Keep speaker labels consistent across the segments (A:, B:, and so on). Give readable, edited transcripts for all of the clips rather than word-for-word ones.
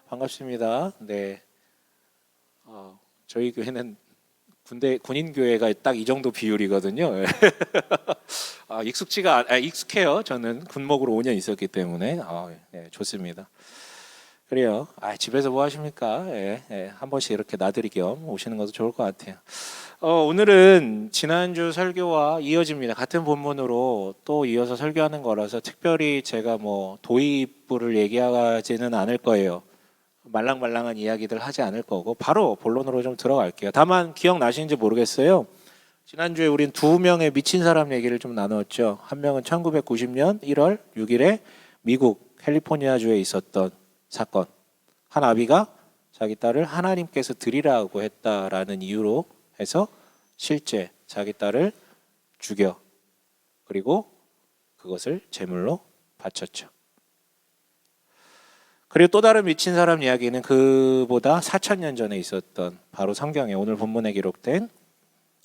A: 반갑습니다. 네, 저희 교회는 군인 교회가 딱 이 정도 비율이거든요. 익숙해요. 저는 군목으로 5년 있었기 때문에 네, 좋습니다. 그래요. 집에서 뭐 하십니까? 한 번씩 이렇게 나들이 겸 오시는 것도 좋을 것 같아요. 오늘은 지난주 설교와 이어집니다. 같은 본문으로 또 이어서 설교하는 거라서 특별히 제가 뭐 도입부를 얘기하지는 않을 거예요. 말랑말랑한 이야기들 하지 않을 거고 바로 본론으로 좀 들어갈게요. 다만 기억나시는지 모르겠어요. 지난주에 우린 두 명의 미친 사람 얘기를 좀 나누었죠. 한 명은 1990년 1월 6일에 미국 캘리포니아주에 있었던 사건. 한 아비가 자기 딸을 하나님께서 드리라고 했다라는 이유로 해서 실제 자기 딸을 죽여 그리고 그것을 제물로 바쳤죠. 그리고 또 다른 미친 사람 이야기는 그보다 4,000년 전에 있었던 바로 성경에 오늘 본문에 기록된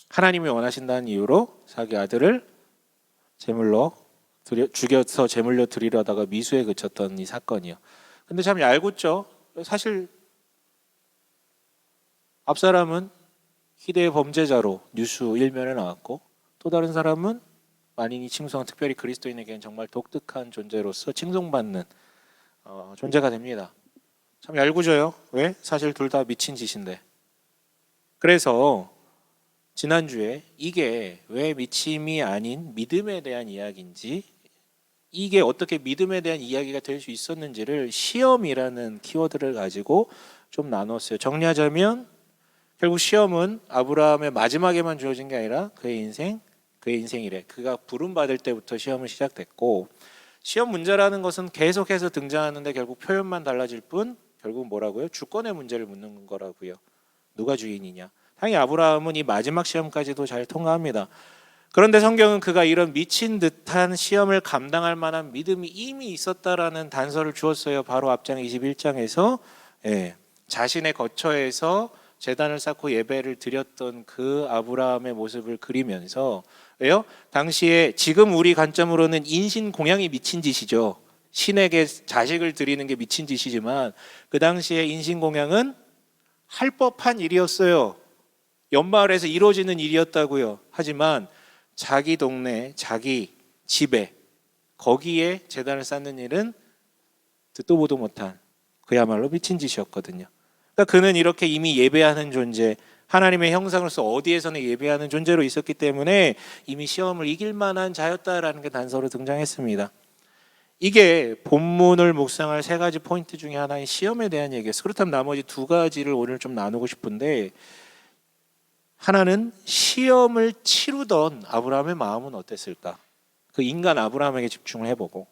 A: 하나님이 원하신다는 이유로 자기 아들을 제물로 죽여서 제물로 드리려다가 미수에 그쳤던 이 사건이요. 근데 참 얄궂죠. 사실 앞사람은 희대의 범죄자로 뉴스 일면에 나왔고 또 다른 사람은 만인이 칭송한 특별히 그리스도인에게는 정말 독특한 존재로서 칭송받는 존재가 됩니다. 참 얄궂어요. 왜? 사실 둘 다 미친 짓인데. 그래서 지난주에 이게 왜 미침이 아닌 믿음에 대한 이야기인지, 이게 어떻게 믿음에 대한 이야기가 될 수 있었는지를 시험이라는 키워드를 가지고 좀 나눴어요. 정리하자면 결국 시험은 아브라함의 마지막에만 주어진 게 아니라 그의 인생이래. 그가 부름받을 때부터 시험은 시작됐고, 시험 문제라는 것은 계속해서 등장하는데 결국 표현만 달라질 뿐 결국 뭐라고요? 주권의 문제를 묻는 거라고요. 누가 주인이냐. 당연히 아브라함은 이 마지막 시험까지도 잘 통과합니다. 그런데 성경은 그가 이런 미친 듯한 시험을 감당할 만한 믿음이 이미 있었다라는 단서를 주었어요. 바로 앞장 21장에서 자신의 거처에서 제단을 쌓고 예배를 드렸던 그 아브라함의 모습을 그리면서, 왜요? 당시에 지금 우리 관점으로는 인신공양이 미친 짓이죠. 신에게 자식을 드리는 게 미친 짓이지만 그 당시에 인신공양은 할 법한 일이었어요. 연마을에서 이루어지는 일이었다고요. 하지만 자기 동네, 자기 집에 거기에 제단을 쌓는 일은 듣도 보도 못한 그야말로 미친 짓이었거든요. 그러니까 그는 이렇게 이미 예배하는 존재, 하나님의 형상으로서 어디에서는 예배하는 존재로 있었기 때문에 이미 시험을 이길 만한 자였다라는 게 단서로 등장했습니다. 이게 본문을 묵상할 세 가지 포인트 중에 하나인 시험에 대한 얘기였어요. 그렇다면 나머지 두 가지를 오늘 좀 나누고 싶은데, 하나는 시험을 치르던 아브라함의 마음은 어땠을까? 그 인간 아브라함에게 집중을 해보고,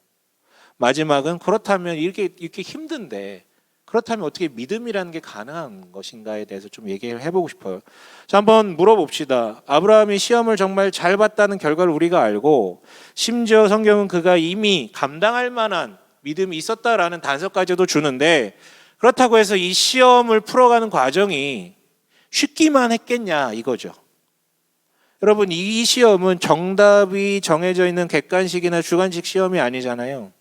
A: 마지막은 그렇다면 이렇게 힘든데 그렇다면 어떻게 믿음이라는 게 가능한 것인가에 대해서 좀 얘기를 해보고 싶어요. 자, 한번 물어봅시다. 아브라함이 시험을 정말 잘 봤다는 결과를 우리가 알고, 심지어 성경은 그가 이미 감당할 만한 믿음이 있었다라는 단서까지도 주는데, 그렇다고 해서 이 시험을 풀어가는 과정이 쉽기만 했겠냐 이거죠. 여러분, 이 시험은 정답이 정해져 있는 객관식이나 주관식 시험이 아니잖아요.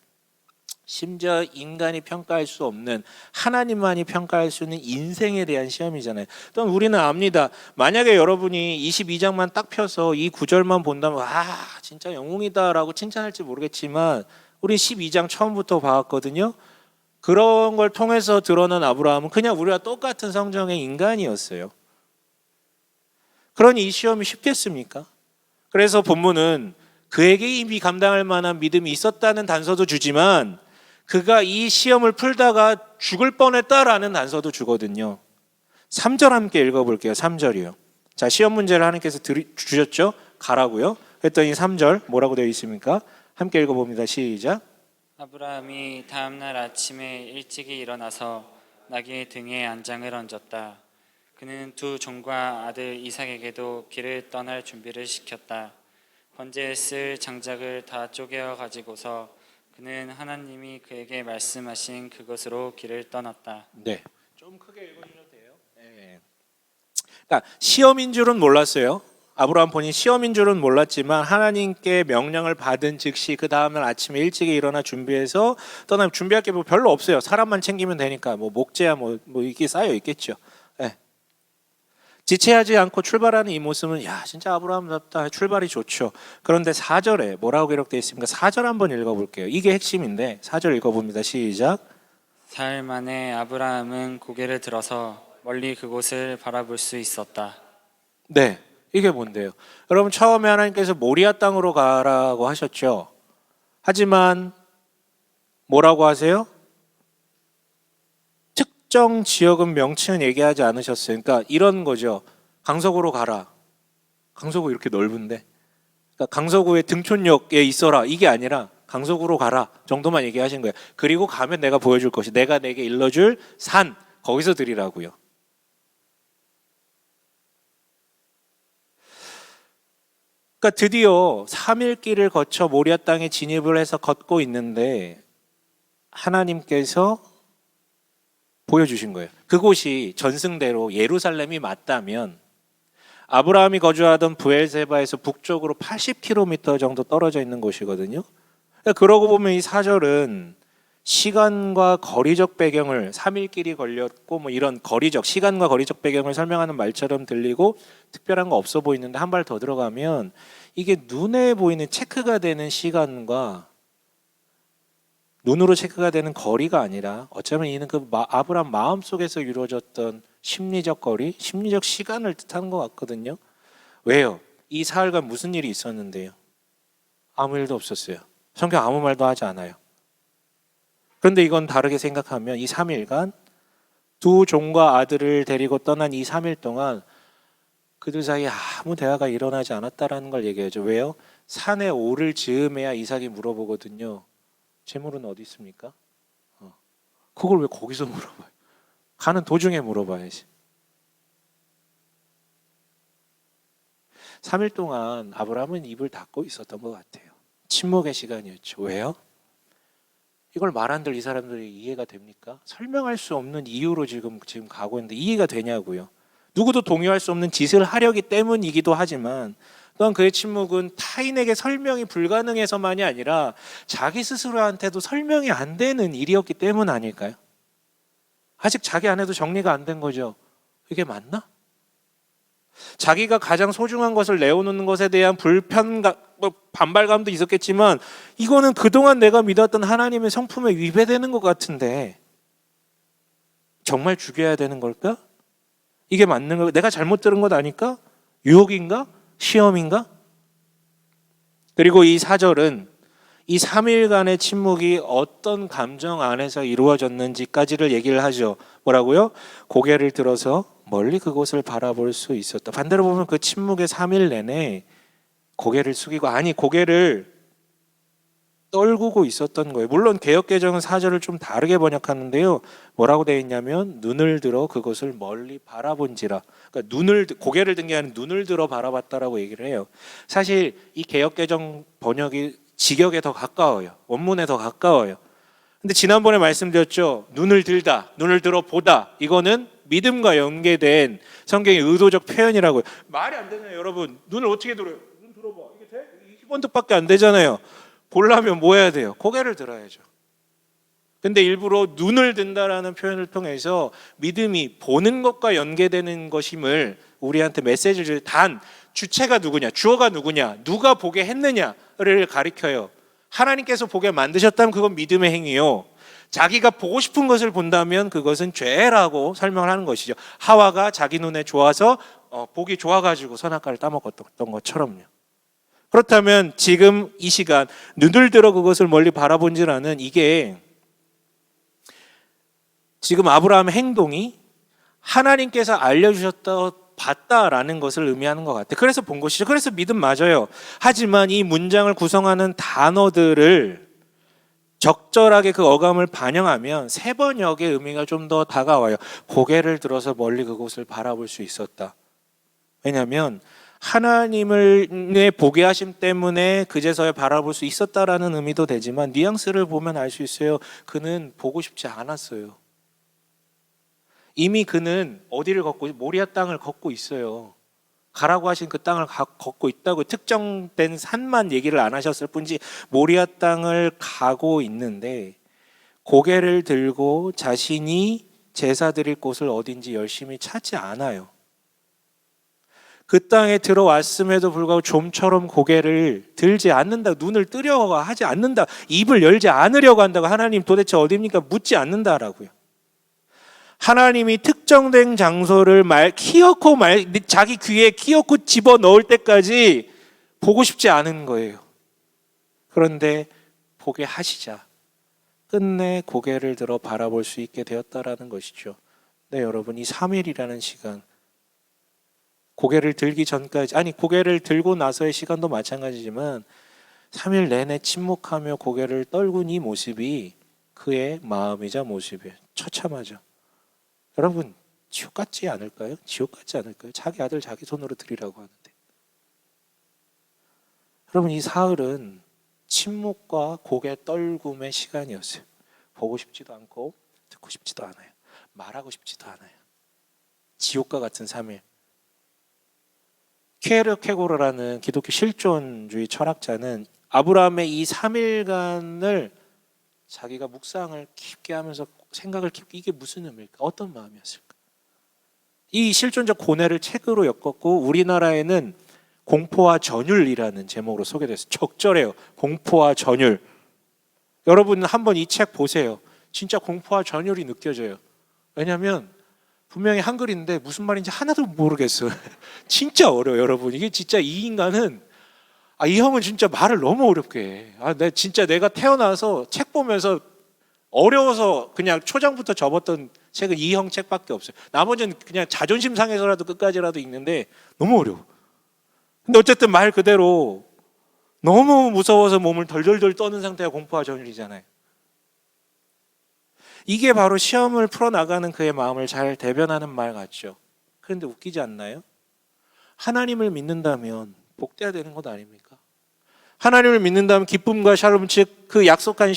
A: 심지어 인간이 평가할 수 없는, 하나님만이 평가할 수 있는 인생에 대한 시험이잖아요. 또한 우리는 압니다. 만약에 여러분이 22장만 딱 펴서 이 구절만 본다면 진짜 영웅이다라고 칭찬할지 모르겠지만 우리 12장 처음부터 봐왔거든요. 그런 걸 통해서 드러난 아브라함은 그냥 우리와 똑같은 성정의 인간이었어요. 그러니 이 시험이 쉽겠습니까? 그래서 본문은 그에게 이미 감당할 만한 믿음이 있었다는 단서도 주지만 그가 이 시험을 풀다가 죽을 뻔했다라는 단서도 주거든요. 3절 함께 읽어볼게요. 3절이요. 자, 시험 문제를 하나님께서 주셨죠? 가라고요. 그랬더니 3절 뭐라고 되어 있습니까? 함께 읽어봅니다. 시작.
B: 아브라함이 다음날 아침에 일찍이 일어나서 나귀의 등에 안장을 얹었다. 그는 두 종과 아들 이삭에게도 길을 떠날 준비를 시켰다. 번제에 쓸 장작을 다 쪼개어 가지고서 그는 하나님이 그에게 말씀하신 그것으로 길을 떠났다.
A: 네, 좀 크게 읽어주셔도 돼요. 그러니까 시험인 줄은 몰랐어요. 아브라함 본인 시험인 줄은 몰랐지만 하나님께 명령을 받은 즉시 그 다음날 아침에 일찍 일어나 준비해서 떠나면 준비할 게 뭐 별로 없어요. 사람만 챙기면 되니까 뭐 목재야 뭐 이게 쌓여 있겠죠. 예. 지체하지 않고 출발하는 이 모습은 야 진짜 아브라함답다, 출발이 좋죠. 그런데 4절에 뭐라고 기록되어 있습니까? 4절 한번 읽어볼게요. 이게 핵심인데 4절 읽어봅니다. 시작.
B: 사흘 만에 아브라함은 고개를 들어서 멀리 그곳을 바라볼 수 있었다.
A: 네, 이게 뭔데요? 여러분 처음에 하나님께서 모리아 땅으로 가라고 하셨죠. 하지만 뭐라고 하세요? 특정 지역은 명칭은 얘기하지 않으셨어요. 그러니까 이런 거죠. 강서구로 가라. 강서구 이렇게 넓은데. 그러니까 강서구의 등촌역에 있어라. 이게 아니라 강서구로 가라 정도만 얘기하신 거예요. 그리고 가면 내가 보여줄 것이 내가 내게 일러줄 산 거기서 드리라고요. 그러니까 드디어 3일 길을 거쳐 모리아 땅에 진입을 해서 걷고 있는데 하나님께서 보여주신 거예요. 그곳이 전승대로 예루살렘이 맞다면 아브라함이 거주하던 브엘세바에서 북쪽으로 80km 정도 떨어져 있는 곳이거든요. 그러고 보면 이 4절은 시간과 거리적 배경을 3일 길이 걸렸고 뭐 이런 거리적 시간과 거리적 배경을 설명하는 말처럼 들리고 특별한 거 없어 보이는데 한 발 더 들어가면 이게 눈에 보이는 체크가 되는 시간과 눈으로 체크가 되는 거리가 아니라 어쩌면 이는 그 아브라함 마음속에서 이루어졌던 심리적 거리, 심리적 시간을 뜻하는 것 같거든요. 왜요? 이 사흘간 무슨 일이 있었는데요? 아무 일도 없었어요. 성경 아무 말도 하지 않아요. 그런데 이건 다르게 생각하면 이 3일간 두 종과 아들을 데리고 떠난 이 3일 동안 그들 사이에 아무 대화가 일어나지 않았다라는 걸 얘기하죠. 왜요? 산에 오를 즈음에야 이삭이 물어보거든요. 재물은 어디 있습니까? 그걸 왜 거기서 물어봐요? 가는 도중에 물어봐야지. 3일 동안 아브라함은 입을 닫고 있었던 것 같아요. 침묵의 시간이었죠. 왜요? 이걸 말 한들 이 사람들이 이해가 됩니까? 설명할 수 없는 이유로 지금 가고 있는데 이해가 되냐고요. 누구도 동의할 수 없는 짓을 하려기 때문이기도 하지만 또한 그의 침묵은 타인에게 설명이 불가능해서만이 아니라 자기 스스로한테도 설명이 안 되는 일이었기 때문 아닐까요? 아직 자기 안에도 정리가 안 된 거죠. 이게 맞나? 자기가 가장 소중한 것을 내어놓는 것에 대한 반발감도 있었겠지만 이거는 그동안 내가 믿었던 하나님의 성품에 위배되는 것 같은데 정말 죽여야 되는 걸까? 이게 맞는 걸까? 내가 잘못 들은 것 아닐까? 유혹인가? 시험인가? 그리고 이 4절은 이 3일간의 침묵이 어떤 감정 안에서 이루어졌는지까지를 얘기를 하죠. 뭐라고요? 고개를 들어서 멀리 그곳을 바라볼 수 있었다. 반대로 보면 그 침묵의 3일 내내 고개를 숙이고 고개를 떨구고 있었던 거예요. 물론 개역개정은 4절을 좀 다르게 번역하는데요. 뭐라고 되어 있냐면 눈을 들어 그것을 멀리 바라본지라. 그러니까 고개를 든 게 아니라 눈을 들어 바라봤다라고 얘기를 해요. 사실 이 개역개정 번역이 직역에 더 가까워요. 원문에 더 가까워요. 근데 지난번에 말씀드렸죠. 눈을 들다, 눈을 들어 보다. 이거는 믿음과 연계된 성경의 의도적 표현이라고요. 말이 안 되잖아요, 여러분. 눈을 어떻게 들어요? 눈 들어봐. 이게 돼? 20번득밖에 안 되잖아요. 보려면 뭐 해야 돼요? 고개를 들어야죠. 근데 일부러 눈을 든다라는 표현을 통해서 믿음이 보는 것과 연계되는 것임을 우리한테 메시지를 줄 단 주체가 누구냐, 주어가 누구냐, 누가 보게 했느냐를 가리켜요. 하나님께서 보게 만드셨다면 그건 믿음의 행위요. 자기가 보고 싶은 것을 본다면 그것은 죄라고 설명을 하는 것이죠. 하와가 자기 눈에 좋아서 보기 좋아가지고 선악과를 따먹었던 것처럼요. 그렇다면 지금 이 시간 눈을 들어 그것을 멀리 바라본지라는 이게 지금 아브라함의 행동이 하나님께서 알려주셨다 봤다라는 것을 의미하는 것 같아요. 그래서 본 것이죠. 그래서 믿음 맞아요. 하지만 이 문장을 구성하는 단어들을 적절하게 그 어감을 반영하면 세 번역의 의미가 좀 더 다가와요. 고개를 들어서 멀리 그곳을 바라볼 수 있었다. 왜냐하면 하나님을 보게 하심 때문에 그제서야 바라볼 수 있었다라는 의미도 되지만 뉘앙스를 보면 알 수 있어요. 그는 보고 싶지 않았어요. 이미 그는 어디를 걷고 모리아 땅을 걷고 있어요. 가라고 하신 그 땅을 걷고 있다고 특정된 산만 얘기를 안 하셨을 뿐이지 모리아 땅을 가고 있는데 고개를 들고 자신이 제사 드릴 곳을 어딘지 열심히 찾지 않아요. 그 땅에 들어왔음에도 불구하고 좀처럼 고개를 들지 않는다. 눈을 뜨려고 하지 않는다. 입을 열지 않으려고 한다고. 하나님 도대체 어디입니까? 묻지 않는다라고요. 하나님이 특정된 장소를 자기 귀에 키놓고 집어넣을 때까지 보고 싶지 않은 거예요. 그런데 보게 하시자 끝내 고개를 들어 바라볼 수 있게 되었다라는 것이죠. 네, 여러분, 이 3일이라는 시간, 고개를 들기 전까지, 고개를 들고 나서의 시간도 마찬가지지만 3일 내내 침묵하며 고개를 떨군 이 모습이 그의 마음이자 모습이에요. 처참하죠. 여러분, 지옥 같지 않을까요? 지옥 같지 않을까요? 자기 아들 자기 손으로 드리라고 하는데. 여러분, 이 사흘은 침묵과 고개 떨굼의 시간이었어요. 보고 싶지도 않고 듣고 싶지도 않아요. 말하고 싶지도 않아요. 지옥과 같은 3일. 케르케고르라는 기독교 실존주의 철학자는 아브라함의 이 3일간을 자기가 묵상을 깊게 하면서 생각을 깊게, 이게 무슨 의미일까? 어떤 마음이었을까? 이 실존적 고뇌를 책으로 엮었고 우리나라에는 공포와 전율이라는 제목으로 소개됐어요. 적절해요. 공포와 전율. 여러분 한번 이 책 보세요. 진짜 공포와 전율이 느껴져요. 왜냐하면 분명히 한글인데 무슨 말인지 하나도 모르겠어요. 진짜 어려워요, 여러분. 이게 진짜 이 인간은, 이 형은 진짜 말을 너무 어렵게 해. 내가 태어나서 책 보면서 어려워서 그냥 초장부터 접었던 책은 이 형 책밖에 없어요. 나머지는 그냥 자존심 상해서라도 끝까지라도 읽는데 너무 어려워. 근데 어쨌든 말 그대로 너무 무서워서 몸을 덜덜덜 떠는 상태가 공포와 전율이잖아요. 이게 바로 시험을 풀어나가는 그의 마음을 잘 대변하는 말 같죠. 그런데 웃기지 않나요? 하나님을 믿는다면 복돼야 되는 것 아닙니까? 하나님을 믿는다면 기쁨과 샬롬, 즉 그 약속한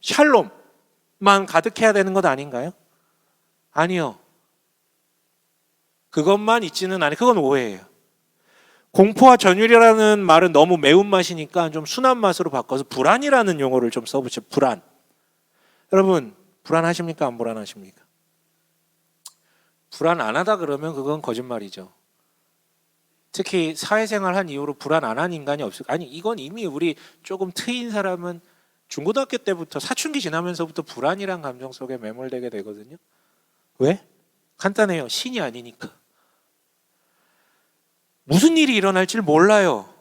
A: 샬롬만 가득해야 되는 것 아닌가요? 아니요. 그것만 있지는 않아요. 그건 오해예요. 공포와 전율이라는 말은 너무 매운맛이니까 좀 순한 맛으로 바꿔서 불안이라는 용어를 좀 써보죠. 불안. 여러분, 불안하십니까? 안 불안하십니까? 불안 안 하다 그러면 그건 거짓말이죠. 특히 사회생활 한 이후로 불안 안 한 인간이 없을 거예요. 이건 이미 우리 조금 트인 사람은 중고등학교 때부터 사춘기 지나면서부터 불안이란 감정 속에 매몰되게 되거든요. 왜? 간단해요. 신이 아니니까. 무슨 일이 일어날지를 몰라요.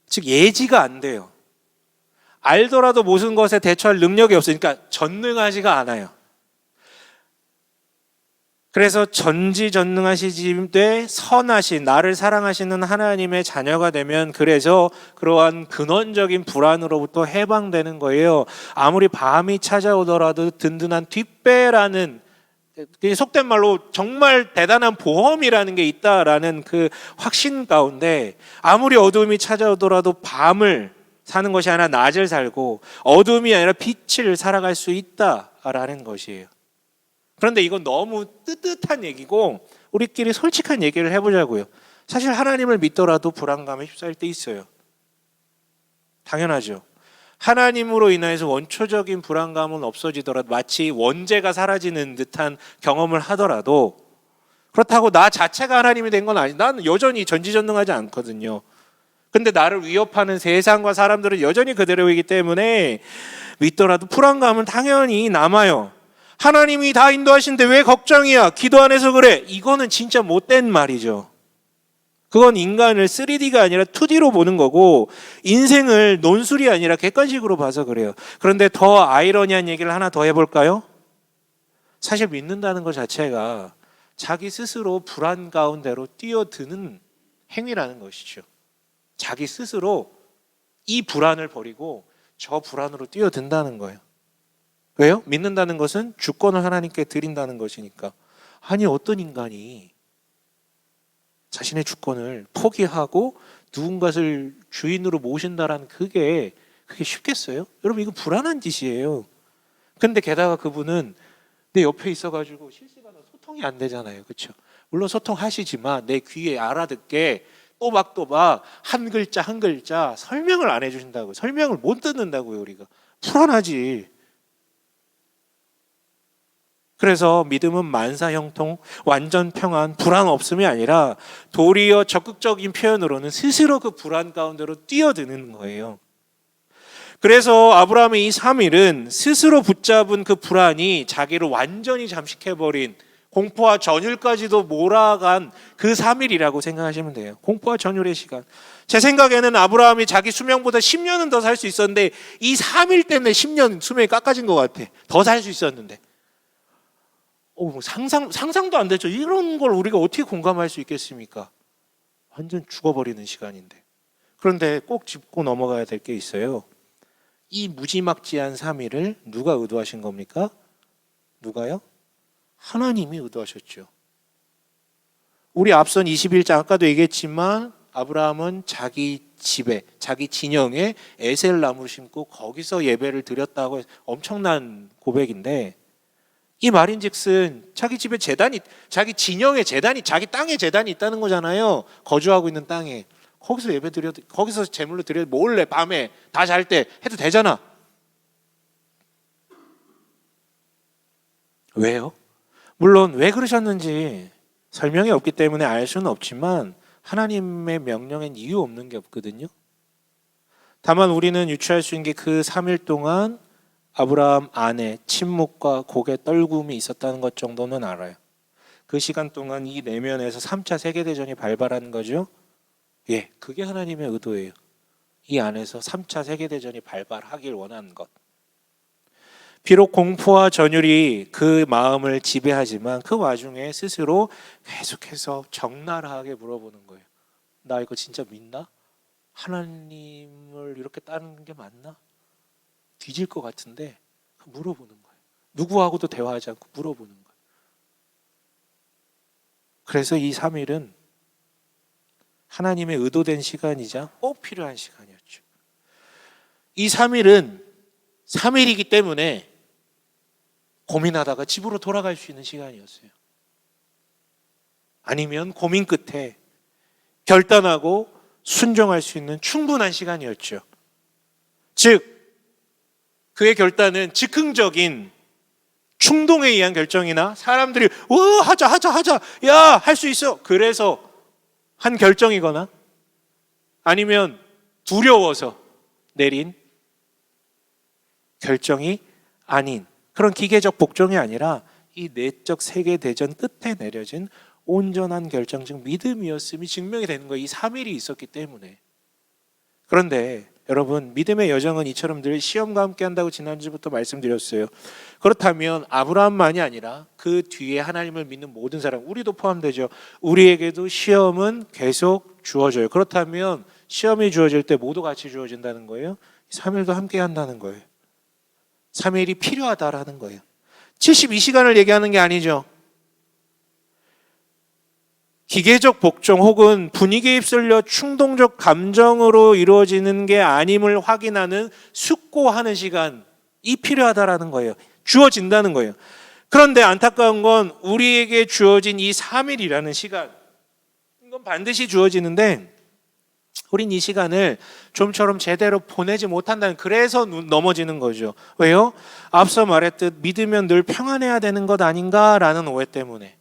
A: 즉 예지가 안 돼요. 알더라도 모든 것에 대처할 능력이 없으니까 전능하지가 않아요. 그래서 전지전능하시되 선하신 나를 사랑하시는 하나님의 자녀가 되면 그래서 그러한 근원적인 불안으로부터 해방되는 거예요. 아무리 밤이 찾아오더라도 든든한 뒷배라는, 속된 말로 정말 대단한 보험이라는 게 있다라는 그 확신 가운데 아무리 어두움이 찾아오더라도 밤을 사는 것이 아니라 낮을 살고 어둠이 아니라 빛을 살아갈 수 있다라는 것이에요. 그런데 이건 너무 뜨뜻한 얘기고 우리끼리 솔직한 얘기를 해보자고요. 사실 하나님을 믿더라도 불안감에 휩싸일 때 있어요. 당연하죠. 하나님으로 인해서 원초적인 불안감은 없어지더라도 마치 원죄가 사라지는 듯한 경험을 하더라도 그렇다고 나 자체가 하나님이 된 건 아니에요. 나는 여전히 전지전능하지 않거든요. 근데 나를 위협하는 세상과 사람들은 여전히 그대로이기 때문에 믿더라도 불안감은 당연히 남아요. 하나님이 다 인도하시는데 왜 걱정이야? 기도 안 해서 그래. 이거는 진짜 못된 말이죠. 그건 인간을 3D가 아니라 2D로 보는 거고 인생을 논술이 아니라 객관식으로 봐서 그래요. 그런데 더 아이러니한 얘기를 하나 더 해볼까요? 사실 믿는다는 것 자체가 자기 스스로 불안 가운데로 뛰어드는 행위라는 것이죠. 자기 스스로 이 불안을 버리고 저 불안으로 뛰어든다는 거예요. 왜요? 믿는다는 것은 주권을 하나님께 드린다는 것이니까. 어떤 인간이 자신의 주권을 포기하고 누군가를 주인으로 모신다라는 그게 쉽겠어요? 여러분 이거 불안한 짓이에요. 근데 게다가 그분은 내 옆에 있어가지고 실시간으로 소통이 안 되잖아요. 그렇죠? 물론 소통하시지만 내 귀에 알아듣게 또박또박 한 글자 한 글자 설명을 안 해주신다고요. 설명을 못 듣는다고요. 우리가 불안하지. 그래서 믿음은 만사형통, 완전 평안, 불안 없음이 아니라 도리어 적극적인 표현으로는 스스로 그 불안 가운데로 뛰어드는 거예요. 그래서 아브라함의 이 3일은 스스로 붙잡은 그 불안이 자기를 완전히 잠식해버린, 공포와 전율까지도 몰아간 그 3일이라고 생각하시면 돼요. 공포와 전율의 시간. 제 생각에는 아브라함이 자기 수명보다 10년은 더 살 수 있었는데 이 3일 때문에 10년 수명이 깎아진 것 같아. 더 살 수 있었는데. 상상도 안 되죠. 이런 걸 우리가 어떻게 공감할 수 있겠습니까? 완전 죽어버리는 시간인데. 그런데 꼭 짚고 넘어가야 될 게 있어요. 이 무지막지한 3일을 누가 의도하신 겁니까? 누가요? 하나님이 의도하셨죠. 우리 앞선 21장 아까도 얘기했지만 아브라함은 자기 집에, 자기 진영에 에셀 나무를 심고 거기서 예배를 드렸다고 엄청난 고백인데, 이 말인즉슨 자기 집에 제단이, 자기 진영에 제단이, 자기 땅에 제단이 있다는 거잖아요. 거주하고 있는 땅에. 거기서 예배 드려도, 거기서 제물로 드려도 몰래 밤에 다 잘 때 해도 되잖아. 왜요? 물론 왜 그러셨는지 설명이 없기 때문에 알 수는 없지만 하나님의 명령엔 이유 없는 게 없거든요. 다만 우리는 유추할 수 있는 게 그 3일 동안 아브라함 안에 침묵과 고개 떨굼이 있었다는 것 정도는 알아요. 그 시간 동안 이 내면에서 3차 세계대전이 발발하는 거죠. 예, 그게 하나님의 의도예요. 이 안에서 3차 세계대전이 발발하길 원하는 것. 비록 공포와 전율이 그 마음을 지배하지만 그 와중에 스스로 계속해서 적나라하게 물어보는 거예요. 나 이거 진짜 믿나? 하나님을 이렇게 따르는 게 맞나? 뒤질 것 같은데 물어보는 거예요. 누구하고도 대화하지 않고 물어보는 거예요. 그래서 이 3일은 하나님의 의도된 시간이자 꼭 필요한 시간이었죠. 이 3일은 3일이기 때문에 고민하다가 집으로 돌아갈 수 있는 시간이었어요. 아니면 고민 끝에 결단하고 순종할 수 있는 충분한 시간이었죠. 즉 그의 결단은 즉흥적인 충동에 의한 결정이나 사람들이 하자 야 할 수 있어 그래서 한 결정이거나 아니면 두려워서 내린 결정이 아닌 그런 기계적 복종이 아니라 이 내적 세계대전 끝에 내려진 온전한 결정, 즉 믿음이었음이 증명이 되는 거예요. 이 3일이 있었기 때문에. 그런데 여러분, 믿음의 여정은 이처럼 늘 시험과 함께 한다고 지난주부터 말씀드렸어요. 그렇다면 아브라함만이 아니라 그 뒤에 하나님을 믿는 모든 사람, 우리도 포함되죠. 우리에게도 시험은 계속 주어져요. 그렇다면 시험이 주어질 때 모두 같이 주어진다는 거예요. 3일도 함께 한다는 거예요. 3일이 필요하다라는 거예요. 72시간을 얘기하는 게 아니죠. 기계적 복종 혹은 분위기에 휩쓸려 충동적 감정으로 이루어지는 게 아님을 확인하는 숙고하는 시간이 필요하다라는 거예요. 주어진다는 거예요. 그런데 안타까운 건 우리에게 주어진 이 3일이라는 시간, 이건 반드시 주어지는데 우린 이 시간을 좀처럼 제대로 보내지 못한다는, 그래서 넘어지는 거죠. 왜요? 앞서 말했듯 믿으면 늘 평안해야 되는 것 아닌가라는 오해 때문에.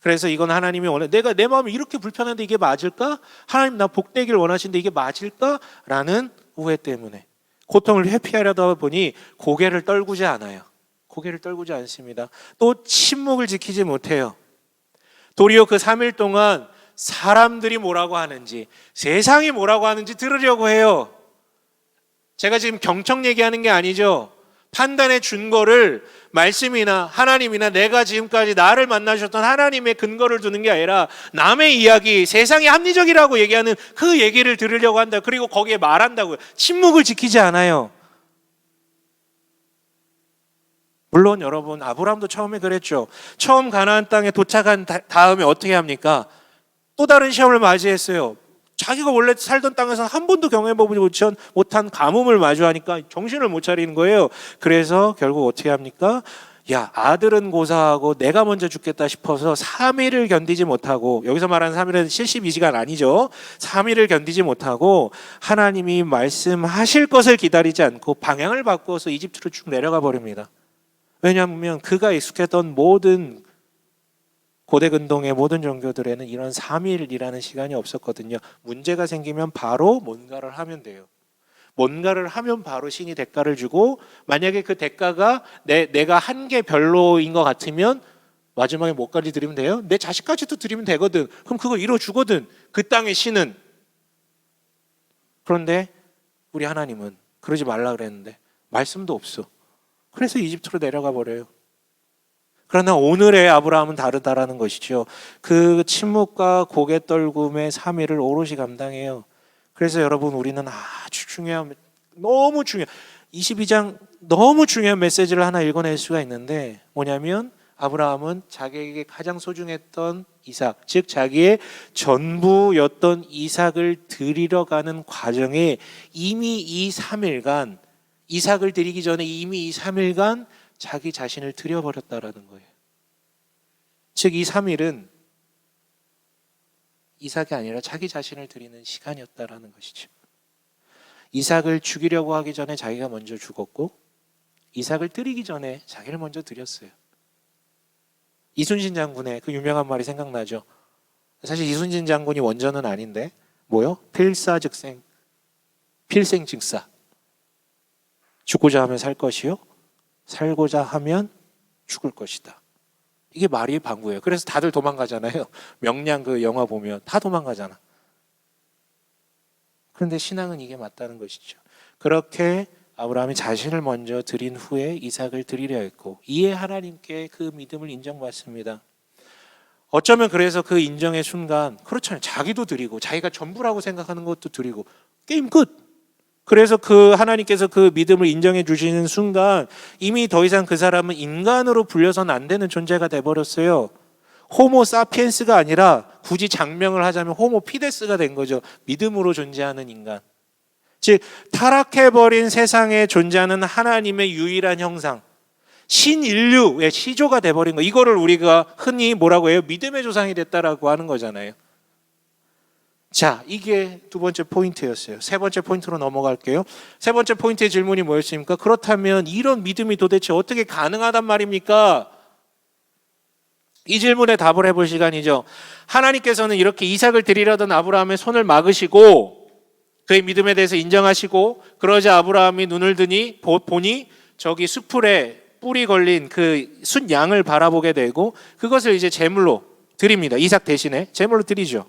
A: 그래서 이건 하나님이 내가 내 마음이 이렇게 불편한데 이게 맞을까? 하나님 나 복되길 원하시는데 이게 맞을까? 라는 오해 때문에 고통을 회피하려다 보니 고개를 떨구지 않아요. 고개를 떨구지 않습니다. 또 침묵을 지키지 못해요. 도리어 그 3일 동안 사람들이 뭐라고 하는지, 세상이 뭐라고 하는지 들으려고 해요. 제가 지금 경청 얘기하는 게 아니죠. 판단의 준거를 말씀이나 하나님이나 내가 지금까지 나를 만나셨던 하나님의 근거를 두는 게 아니라 남의 이야기, 세상이 합리적이라고 얘기하는 그 얘기를 들으려고 한다. 그리고 거기에 말한다고요. 침묵을 지키지 않아요. 물론 여러분, 아브라함도 처음에 그랬죠. 처음 가나안 땅에 도착한 다음에 어떻게 합니까? 또 다른 시험을 맞이했어요. 자기가 원래 살던 땅에서 한 번도 경험해보지 못한 가뭄을 마주하니까 정신을 못 차리는 거예요. 그래서 결국 어떻게 합니까? 야, 아들은 고사하고 내가 먼저 죽겠다 싶어서 3일을 견디지 못하고, 여기서 말하는 3일은 72시간 아니죠. 3일을 견디지 못하고 하나님이 말씀하실 것을 기다리지 않고 방향을 바꾸어서 이집트로 쭉 내려가 버립니다. 왜냐하면 그가 익숙했던 모든 고대 근동의 모든 종교들에는 이런 3일이라는 시간이 없었거든요. 문제가 생기면 바로 뭔가를 하면 돼요. 뭔가를 하면 바로 신이 대가를 주고, 만약에 그 대가가 내가 한 게 별로인 것 같으면 마지막에 뭐까지 드리면 돼요? 내 자식까지도 드리면 되거든. 그럼 그거 이뤄주거든, 그 땅의 신은. 그런데 우리 하나님은 그러지 말라 그랬는데 말씀도 없어. 그래서 이집트로 내려가 버려요. 그러나 오늘의 아브라함은 다르다라는 것이죠. 그 침묵과 고개 떨굼의 3일을 오롯이 감당해요. 그래서 여러분, 우리는 아주 중요한, 너무 중요한 22장 너무 중요한 메시지를 하나 읽어낼 수가 있는데, 뭐냐면 아브라함은 자기에게 가장 소중했던 이삭, 즉 자기의 전부였던 이삭을 드리러 가는 과정에 이미 이 3일간, 이삭을 드리기 전에 이미 이 3일간 자기 자신을 드려버렸다라는 거예요. 즉 이 3일은 이삭이 아니라 자기 자신을 드리는 시간이었다라는 것이죠. 이삭을 죽이려고 하기 전에 자기가 먼저 죽었고, 이삭을 드리기 전에 자기를 먼저 드렸어요. 이순신 장군의 그 유명한 말이 생각나죠. 사실 이순신 장군이 원전은 아닌데 뭐요? 필사즉생, 필생즉사. 죽고자 하면 살 것이요, 살고자 하면 죽을 것이다. 이게 말이 방구예요. 그래서 다들 도망가잖아요. 명량 그 영화 보면 다 도망가잖아. 그런데 신앙은 이게 맞다는 것이죠. 그렇게 아브라함이 자신을 먼저 드린 후에 이삭을 드리려 했고, 이에 하나님께 그 믿음을 인정받습니다. 어쩌면 그래서 그 인정의 순간, 그렇잖아요. 자기도 드리고 자기가 전부라고 생각하는 것도 드리고 게임 끝. 그래서 그 하나님께서 그 믿음을 인정해 주시는 순간 이미 더 이상 그 사람은 인간으로 불려서는 안 되는 존재가 돼버렸어요. 호모 사피엔스가 아니라 굳이 장명을 하자면 호모 피데스가 된 거죠. 믿음으로 존재하는 인간. 즉 타락해버린 세상에 존재하는 하나님의 유일한 형상, 신인류의 시조가 돼버린 거. 이거를 우리가 흔히 뭐라고 해요? 믿음의 조상이 됐다라고 하는 거잖아요. 자, 이게 두 번째 포인트였어요. 세 번째 포인트로 넘어갈게요. 세 번째 포인트의 질문이 뭐였습니까? 그렇다면 이런 믿음이 도대체 어떻게 가능하단 말입니까? 이 질문에 답을 해볼 시간이죠. 하나님께서는 이렇게 이삭을 드리려던 아브라함의 손을 막으시고 그의 믿음에 대해서 인정하시고, 그러자 아브라함이 눈을 드니 보니 저기 수풀에 뿔이 걸린 그 순양을 바라보게 되고, 그것을 이제 제물로 드립니다. 이삭 대신에 제물로 드리죠.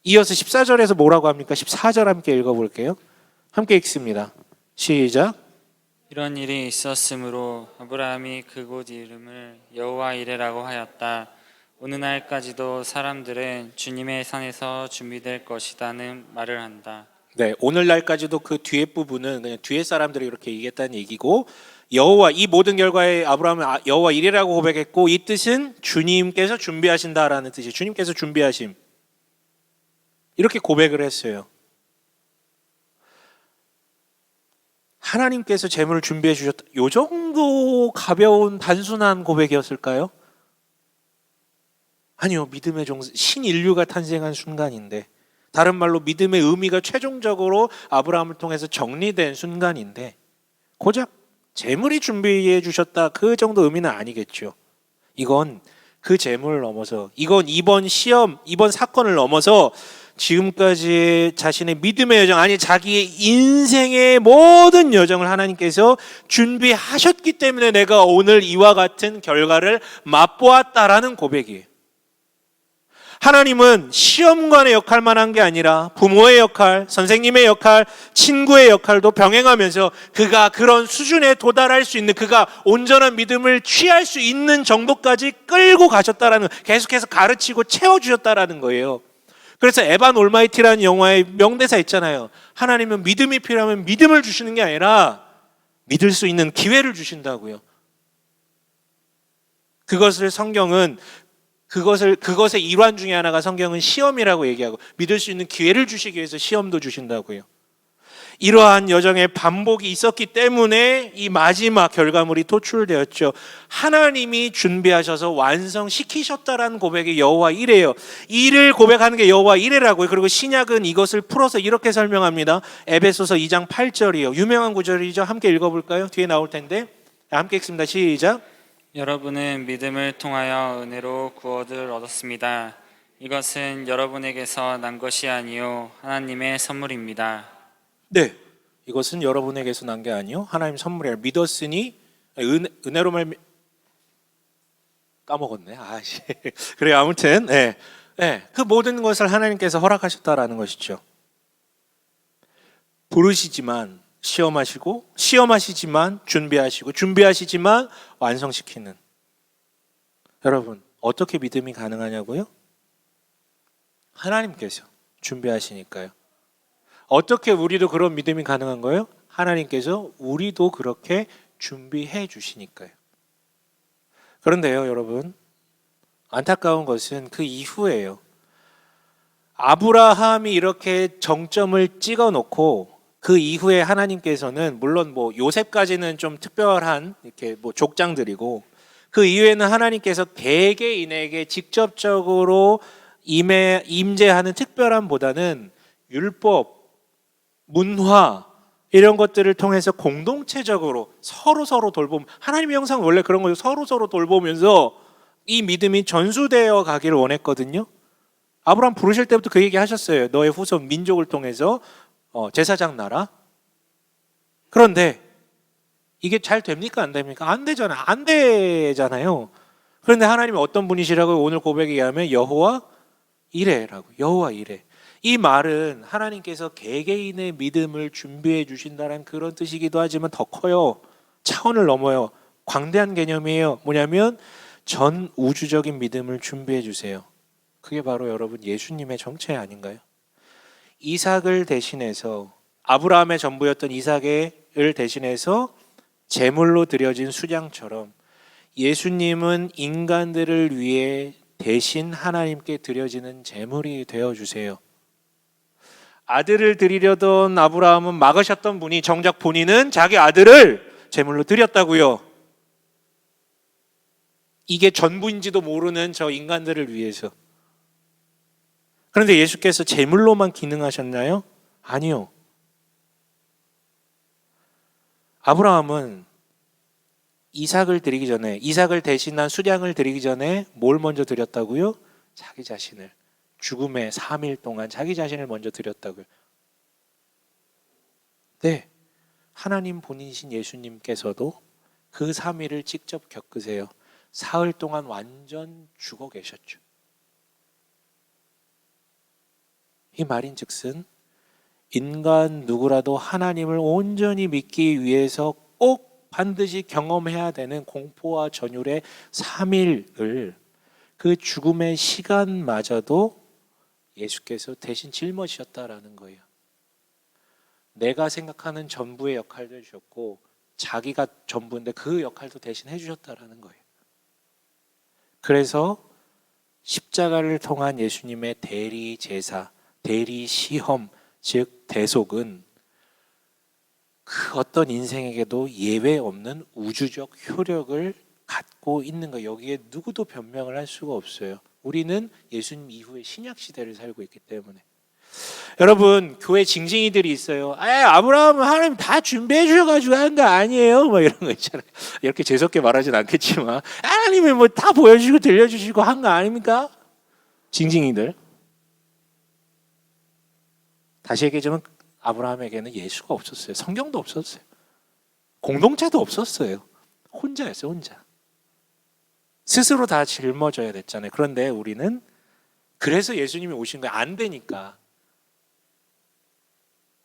A: 이어서 14절에서 뭐라고 합니까? 14절 함께 읽어볼게요. 함께 읽습니다. 시작.
B: 이런 일이 있었으므로 아브라함이 그곳 이름을 여호와 이레라고 하였다. 오늘날까지도 사람들은 주님의 산에서 준비될 것이다는 말을 한다.
A: 네, 오늘날까지도 그 뒤에 부분은 그냥 뒤에 사람들이 이렇게 얘기했다는 얘기고, 여호와, 이 모든 결과에 아브라함은 여호와 이레라고 고백했고, 이 뜻은 주님께서 준비하신다라는 뜻이에요. 주님께서 준비하심, 이렇게 고백을 했어요. 하나님께서 재물을 준비해 주셨다. 요 정도 가벼운 단순한 고백이었을까요? 아니요. 믿음의 신인류가 탄생한 순간인데, 다른 말로 믿음의 의미가 최종적으로 아브라함을 통해서 정리된 순간인데, 고작 재물이 준비해 주셨다, 그 정도 의미는 아니겠죠. 이건 그 재물을 넘어서, 이건 이번 시험, 이번 사건을 넘어서 지금까지 자신의 믿음의 여정, 아니 자기의 인생의 모든 여정을 하나님께서 준비하셨기 때문에 내가 오늘 이와 같은 결과를 맛보았다라는 고백이에요. 하나님은 시험관의 역할만 한 게 아니라 부모의 역할, 선생님의 역할, 친구의 역할도 병행하면서 그가 그런 수준에 도달할 수 있는, 그가 온전한 믿음을 취할 수 있는 정도까지 끌고 가셨다라는, 계속해서 가르치고 채워주셨다라는 거예요. 그래서 에반 올마이티라는 영화의 명대사 있잖아요. 하나님은 믿음이 필요하면 믿음을 주시는 게 아니라 믿을 수 있는 기회를 주신다고요. 그것을 성경은, 그것의 일환 중에 하나가 성경은 시험이라고 얘기하고, 믿을 수 있는 기회를 주시기 위해서 시험도 주신다고요. 이러한 여정의 반복이 있었기 때문에 이 마지막 결과물이 도출되었죠. 하나님이 준비하셔서 완성시키셨다라는 고백이 여호와 이레요. 이를 고백하는 게 여호와 이레라고요. 그리고 신약은 이것을 풀어서 이렇게 설명합니다. 에베소서 2장 8절이요. 유명한 구절이죠. 함께 읽어볼까요? 뒤에 나올 텐데. 함께 읽습니다. 시작.
B: 여러분은 믿음을 통하여 은혜로 구원을 얻었습니다. 이것은 여러분에게서 난 것이 아니요 하나님의 선물입니다.
A: 네, 이것은 여러분에게서 난 게 아니요 하나님 선물이라 믿었으니 은혜로 말 까먹었네. 아씨. 그래요. 아무튼 그 모든 것을 하나님께서 허락하셨다라는 것이죠. 부르시지만 시험하시고 시험하시지만 준비하시고 준비하시지만 완성시키는. 여러분 어떻게 믿음이 가능하냐고요? 하나님께서 준비하시니까요. 어떻게 우리도 그런 믿음이 가능한 거예요? 하나님께서 우리도 그렇게 준비해 주시니까요. 그런데요, 여러분, 안타까운 것은 그 이후에요. 아브라함이 이렇게 정점을 찍어 놓고 그 이후에 하나님께서는 물론 뭐 요셉까지는 좀 특별한 이렇게 뭐 족장들이고 그 이후에는 하나님께서 개개인에게 직접적으로 임재하는 특별함보다는 율법, 문화 이런 것들을 통해서 공동체적으로 서로 돌보면 하나님의 형상은 원래 그런 거죠. 서로 돌보면서 이 믿음이 전수되어 가기를 원했거든요. 아브라함 부르실 때부터 그 얘기 하셨어요. 너의 후손 민족을 통해서 제사장 나라. 그런데 이게 잘 됩니까? 안 됩니까? 안 되잖아요. 그런데 하나님이 어떤 분이시라고 오늘 고백에 의하면 여호와 이레라고. 여호와 이레. 이 말은 하나님께서 개개인의 믿음을 준비해 주신다는 그런 뜻이기도 하지만 더 커요. 차원을 넘어요. 광대한 개념이에요. 뭐냐면 전 우주적인 믿음을 준비해 주세요. 그게 바로 여러분 예수님의 정체 아닌가요? 이삭을 대신해서 아브라함의 전부였던 이삭을 대신해서 제물로 드려진 수장처럼 예수님은 인간들을 위해 대신 하나님께 드려지는 제물이 되어주세요. 아들을 드리려던 아브라함은 막으셨던 분이 정작 본인은 자기 아들을 제물로 드렸다고요. 이게 전부인지도 모르는 저 인간들을 위해서. 그런데 예수께서 제물로만 기능하셨나요? 아니요. 아브라함은 이삭을 드리기 전에, 이삭을 대신한 수량을 드리기 전에 뭘 먼저 드렸다고요? 자기 자신을. 죽음의 3일 동안 자기 자신을 먼저 드렸다고요. 네, 하나님 본인이신 예수님께서도 그 3일을 직접 겪으세요. 사흘 동안 완전 죽어 계셨죠. 이 말인즉슨 인간 누구라도 하나님을 온전히 믿기 위해서 꼭 반드시 경험해야 되는 공포와 전율의 3일을 그 죽음의 시간마저도 예수께서 대신 짊어지셨다라는 거예요. 내가 생각하는 전부의 역할도 해주셨고 자기가 전부인데 그 역할도 대신 해주셨다라는 거예요. 그래서 십자가를 통한 예수님의 대리 제사, 대리 시험, 즉 대속은 그 어떤 인생에게도 예외 없는 우주적 효력을 갖고 있는 거예요. 여기에 누구도 변명을 할 수가 없어요. 우리는 예수님 이후의 신약 시대를 살고 있기 때문에. 여러분 교회 징징이들이 있어요. 아브라함은 하나님 다 준비해 주셔가지고 한 거 아니에요? 뭐 이런 거 있잖아요. 이렇게 재수없게 말하진 않겠지만 하나님이 뭐 다 보여주시고 들려주시고 한 거 아닙니까? 징징이들. 다시 얘기하자면 아브라함에게는 예수가 없었어요. 성경도 없었어요. 공동체도 없었어요. 혼자였어요. 혼자. 스스로 다 짊어져야 됐잖아요. 그런데 우리는 그래서 예수님이 오신 거예요. 안 되니까.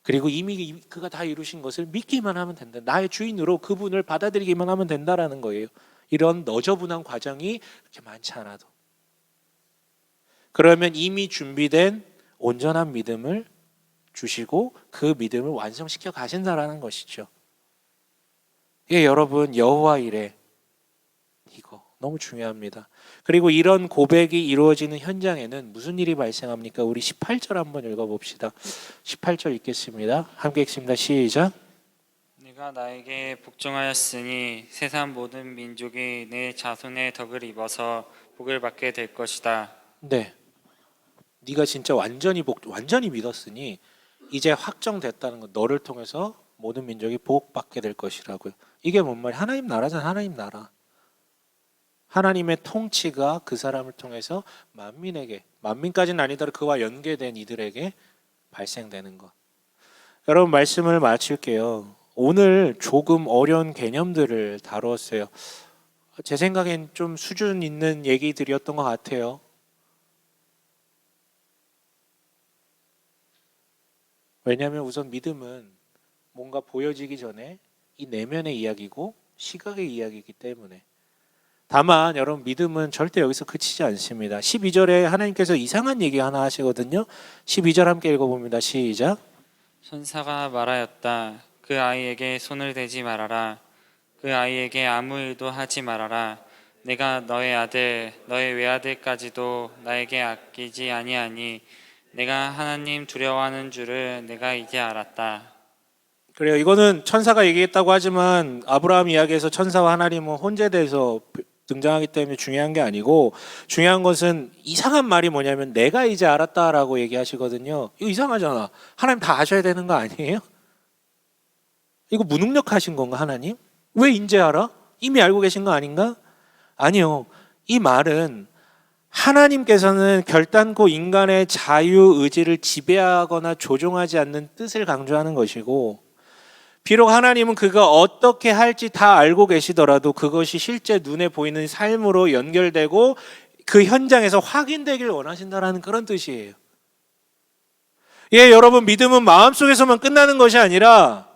A: 그리고 이미 그가 다 이루신 것을 믿기만 하면 된다. 나의 주인으로 그분을 받아들이기만 하면 된다라는 거예요. 이런 너저분한 과정이 그렇게 많지 않아도. 그러면 이미 준비된 온전한 믿음을 주시고 그 믿음을 완성시켜 가신다라는 것이죠. 예, 여러분 여호와 이레 이거 너무 중요합니다. 그리고 이런 고백이 이루어지는 현장에는 무슨 일이 발생합니까? 우리 18절 한번 읽어봅시다. 18절 읽겠습니다. 함께 읽습니다. 시작.
B: 네가 나에게 복종하였으니 세상 모든 민족이 내 자손의 덕을 입어서 복을 받게 될 것이다.
A: 네, 네가 진짜 완전히 믿었으니 이제 확정됐다는 것. 너를 통해서 모든 민족이 복받게 될 것이라고요. 이게 뭔 말이야? 하나님 나라잖아. 하나님 나라. 하나님의 통치가 그 사람을 통해서 만민에게, 만민까지는 아니더라도 그와 연계된 이들에게 발생되는 것. 여러분, 말씀을 마칠게요. 오늘 조금 어려운 개념들을 다루었어요. 제 생각엔 좀 수준 있는 얘기들이었던 것 같아요. 왜냐하면 우선 믿음은 뭔가 보여지기 전에 이 내면의 이야기고 시각의 이야기이기 때문에. 다만 여러분, 믿음은 절대 여기서 그치지 않습니다. 12절에 하나님께서 이상한 얘기 하나 하시거든요. 12절 함께 읽어봅니다. 시작.
B: 천사가 말하였다. 그 아이에게 손을 대지 말아라. 그 아이에게 아무 일도 하지 말아라. 내가 너의 아들, 너의 외아들까지도 나에게 아끼지 아니하니 내가 하나님 두려워하는 줄을 내가 이제 알았다.
A: 그래요. 이거는 천사가 얘기했다고 하지만 아브라함 이야기에서 천사와 하나님은 혼재돼서 등장하기 때문에 중요한 게 아니고, 중요한 것은 이상한 말이 뭐냐면 내가 이제 알았다라고 얘기하시거든요. 이거 이상하잖아. 하나님 다 아셔야 되는 거 아니에요? 이거 무능력하신 건가 하나님? 왜 이제 알아? 이미 알고 계신 거 아닌가? 아니요. 이 말은 하나님께서는 결단코 인간의 자유 의지를 지배하거나 조종하지 않는 뜻을 강조하는 것이고, 비록 하나님은 그가 어떻게 할지 다 알고 계시더라도 그것이 실제 눈에 보이는 삶으로 연결되고 그 현장에서 확인되길 원하신다라는 그런 뜻이에요. 예, 여러분, 믿음은 마음속에서만 끝나는 것이 아니라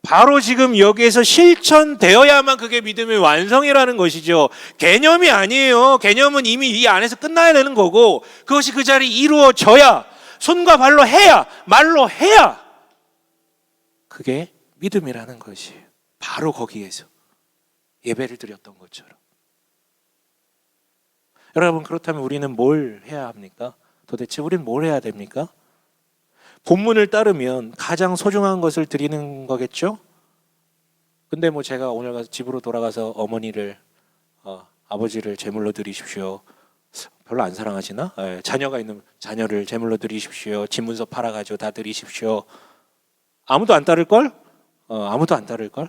A: 바로 지금 여기에서 실천되어야만 그게 믿음의 완성이라는 것이죠. 개념이 아니에요. 개념은 이미 이 안에서 끝나야 되는 거고, 그것이 그 자리에 이루어져야, 손과 발로 해야, 말로 해야 그게 믿음이라는 것이에요. 바로 거기에서 예배를 드렸던 것처럼. 여러분, 그렇다면 우리는 뭘 해야 합니까? 도대체 우리는 뭘 해야 됩니까? 본문을 따르면 가장 소중한 것을 드리는 거겠죠? 근데 뭐 제가 오늘 가서 집으로 돌아가서 어머니를 아버지를 제물로 드리십시오. 별로 안 사랑하시나? 자녀가 있는 자녀를 제물로 드리십시오. 집문서 팔아가지고 다 드리십시오. 아무도 안 따를걸? 아무도 안 따를걸?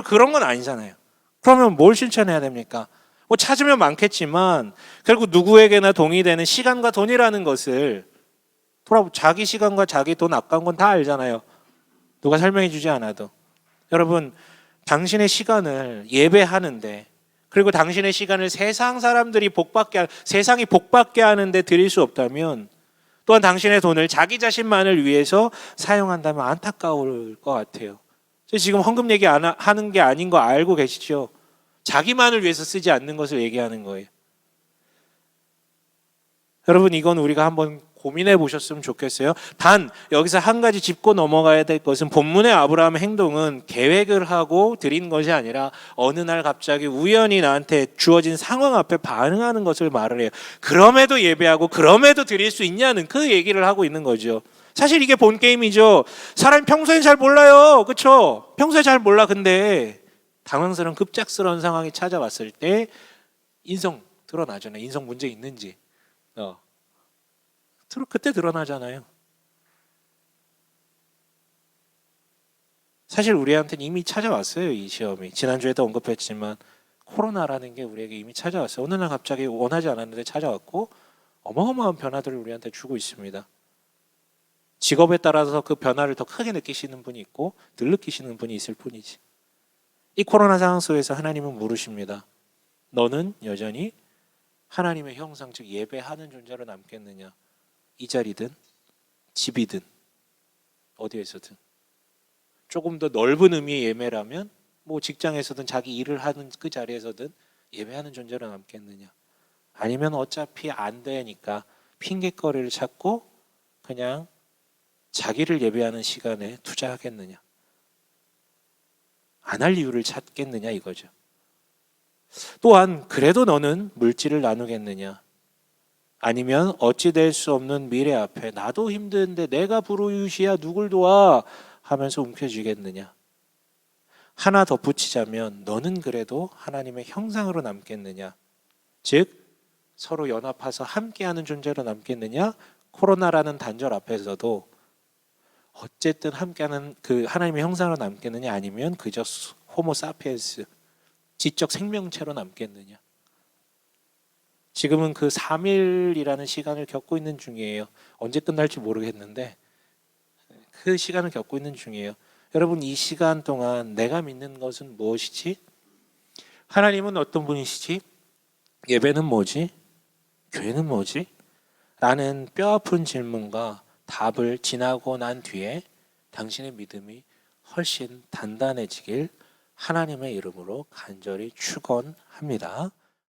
A: 그런 건 아니잖아요. 그러면 뭘 실천해야 됩니까? 뭐 찾으면 많겠지만 결국 누구에게나 동의되는 시간과 돈이라는 것을 자기 시간과 자기 돈 아까운 건 다 알잖아요. 누가 설명해 주지 않아도. 여러분, 당신의 시간을 예배하는데, 그리고 당신의 시간을 세상이 복받게 하는데 드릴 수 없다면, 또한 당신의 돈을 자기 자신만을 위해서 사용한다면 안타까울 것 같아요. 지금 헌금 얘기 하는 게 아닌 거 알고 계시죠? 자기만을 위해서 쓰지 않는 것을 얘기하는 거예요. 여러분, 이건 우리가 한번 고민해 보셨으면 좋겠어요. 단 여기서 한 가지 짚고 넘어가야 될 것은, 본문의 아브라함의 행동은 계획을 하고 드린 것이 아니라 어느 날 갑자기 우연히 나한테 주어진 상황 앞에 반응하는 것을 말을 해요. 그럼에도 예배하고 그럼에도 드릴 수 있냐는 그 얘기를 하고 있는 거죠. 사실 이게 본 게임이죠. 사람이 평소엔 잘 몰라요. 그렇죠? 평소에 잘 몰라. 근데 당황스러운 급작스러운 상황이 찾아왔을 때 인성 드러나잖아요. 인성 문제 있는지. 그때 드러나잖아요. 사실 우리한테는 이미 찾아왔어요. 이 시험이. 지난주에도 언급했지만 코로나라는 게 우리에게 이미 찾아왔어요. 어느 날 갑자기 원하지 않았는데 찾아왔고 어마어마한 변화들을 우리한테 주고 있습니다. 직업에 따라서 그 변화를 더 크게 느끼시는 분이 있고 덜 느끼시는 분이 있을 뿐이지. 이 코로나 상황 속에서 하나님은 물으십니다. 너는 여전히 하나님의 형상, 즉 예배하는 존재로 남겠느냐? 이 자리든 집이든 어디에서든. 조금 더 넓은 의미의 예배라면 뭐 직장에서든 자기 일을 하는 그 자리에서든 예배하는 존재로 남겠느냐? 아니면 어차피 안 되니까 핑계거리를 찾고 그냥 자기를 예배하는 시간에 투자하겠느냐? 안 할 이유를 찾겠느냐 이거죠. 또한 그래도 너는 물질을 나누겠느냐? 아니면 어찌 될 수 없는 미래 앞에 나도 힘든데 내가 불우이웃이야 누굴 도와 하면서 움켜쥐겠느냐? 하나 덧붙이자면 너는 그래도 하나님의 형상으로 남겠느냐? 즉 서로 연합해서 함께하는 존재로 남겠느냐? 코로나라는 단절 앞에서도 어쨌든 함께하는 그 하나님의 형상으로 남겠느냐? 아니면 그저 호모 사피엔스 지적 생명체로 남겠느냐? 지금은 그 3일이라는 시간을 겪고 있는 중이에요. 언제 끝날지 모르겠는데 그 시간을 겪고 있는 중이에요. 여러분, 이 시간 동안 내가 믿는 것은 무엇이지? 하나님은 어떤 분이시지? 예배는 뭐지? 교회는 뭐지? 라는 뼈아픈 질문과 답을 지나고 난 뒤에 당신의 믿음이 훨씬 단단해지길 하나님의 이름으로 간절히 축원합니다.